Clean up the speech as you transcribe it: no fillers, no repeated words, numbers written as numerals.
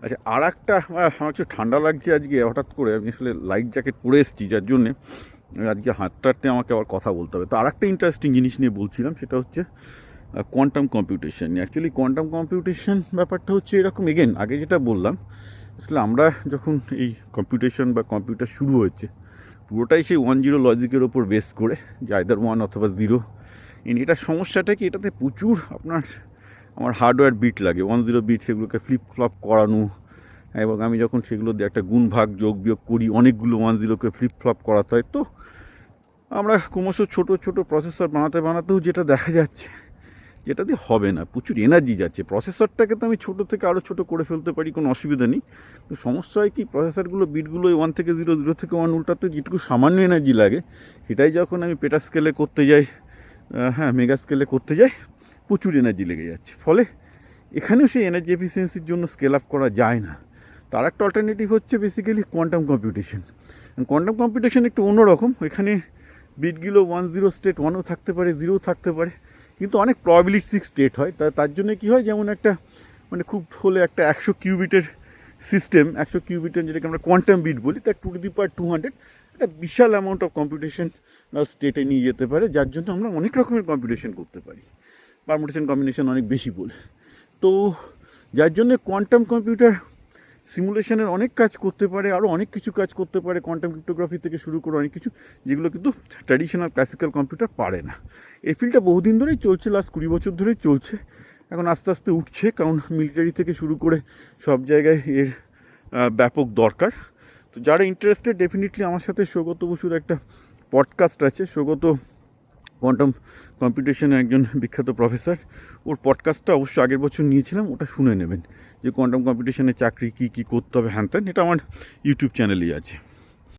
আচ্ছা, আর একটা আমার একটু ঠান্ডা লাগছে আজকে হঠাৎ করে, আমি আসলে লাইট জ্যাকেট পরে এসেছি, যার জন্যে আজকে হাঁটতে হাঁটতে আমাকে আবার কথা বলতে হবে। তো আর একটা ইন্টারেস্টিং জিনিস নিয়ে বলছিলাম, সেটা হচ্ছে quantum computation. Actually quantum computation ব্যাপারটা হচ্ছে এরকম, এগেন আগে যেটা বললাম, আসলে আমরা যখন এই কম্পিউটেশন বা কম্পিউটার শুরু হয়েছে পুরোটাই সেই 1-0 লজিকের ওপর বেস করে, যে আইদার 1 অথবা 0। এটার সমস্যাটা কি, এটাতে প্রচুর আমার হার্ডওয়্যার বিট লাগে, 1-0 বিট, সেগুলোকে ফ্লিপ ফ্লপ করানো, এবং আমি যখন সেগুলো দিয়ে একটা গুণ ভাগ যোগ বিয়োগ করি, অনেকগুলো 1-0কে ফ্লিপ ফ্লপ করাতে হয়। তো আমরা ক্রমশ ছোটো ছোটো প্রসেসর বানাতে বানাতেও যেটা দেখা যাচ্ছে, যেটা দিয়ে হবে না, প্রচুর এনার্জি যাচ্ছে। প্রসেসরটাকে তো আমি ছোটো থেকে আরও ছোটো করে ফেলতে পারি, কোনো অসুবিধা নেই। তো সমস্যা হয় কি, প্রসেসরগুলো বিটগুলো 1 থেকে 0, 0 থেকে 1 উল্টাতে যেটুকু সামান্য এনার্জি লাগে, সেটাই যখন আমি পেটা স্কেলে করতে যাই, মেগা স্কেলে করতে যাই, প্রচুর এনার্জি লেগে যাচ্ছে। ফলে এখানেও সেই এনার্জি এফিসিয়েন্সির জন্য স্কেল আপ করা যায় না। তার একটা অল্টারনেটিভ হচ্ছে basically quantum computation. Quantum computation একটু অন্যরকম, এখানে বিটগুলো 1-0 স্টেট 1ও থাকতে পারে, 0ও থাকতে পারে, কিন্তু অনেক প্রবাবিলিস্টিক স্টেট হয়। তার জন্য কী হয়, যেমন একটা খুব হলে একটা 100 কিউবিটের সিস্টেম, 100 কিউবিটের যেটাকে আমরা কোয়ান্টাম বিট বলি, তার 2^200 একটা বিশাল অ্যামাউন্ট অফ কম্পিউটেশন স্টেটে নিয়ে যেতে পারে, যার জন্য আমরা অনেক রকমের কম্পিউটেশন করতে পারি, পারমুটেশন কম্বিনেশন অনেক বেশি বলে। তো যার জন্যে কোয়ান্টাম কম্পিউটার সিমুলেশনের অনেক কাজ করতে পারে, আরও অনেক কিছু কাজ করতে পারে, কোয়ান্টাম ক্রিপ্টোগ্রাফি থেকে শুরু করে অনেক কিছু, যেগুলো কিন্তু ট্র্যাডিশনাল ক্লাসিক্যাল কম্পিউটার পারে না। এই ফিল্ডটা বহুদিন ধরেই চলছে, লাস্ট 20 বছর ধরেই চলছে, এখন আস্তে আস্তে উঠছে, কারণ মিলিটারি থেকে শুরু করে সব জায়গায় এর ব্যাপক দরকার। তো যারা ইন্টারেস্টেড, ডেফিনেটলি আমার সাথে সৌগত বসুর একটা পডকাস্ট আছে, সৌগত কোয়ান্টাম কম্পিউটেশনের একজন বিখ্যাত প্রফেসর, ওর পডকাস্টটা অবশ্য আগের বছর নিয়েছিলাম, ওটা শুনে নেবেন, যে কোয়ান্টাম কম্পিউটেশনের চাকরি কী কী করতে হবে, হ্যান ত্যান, এটা আমার ইউটিউব চ্যানেলেই আছে।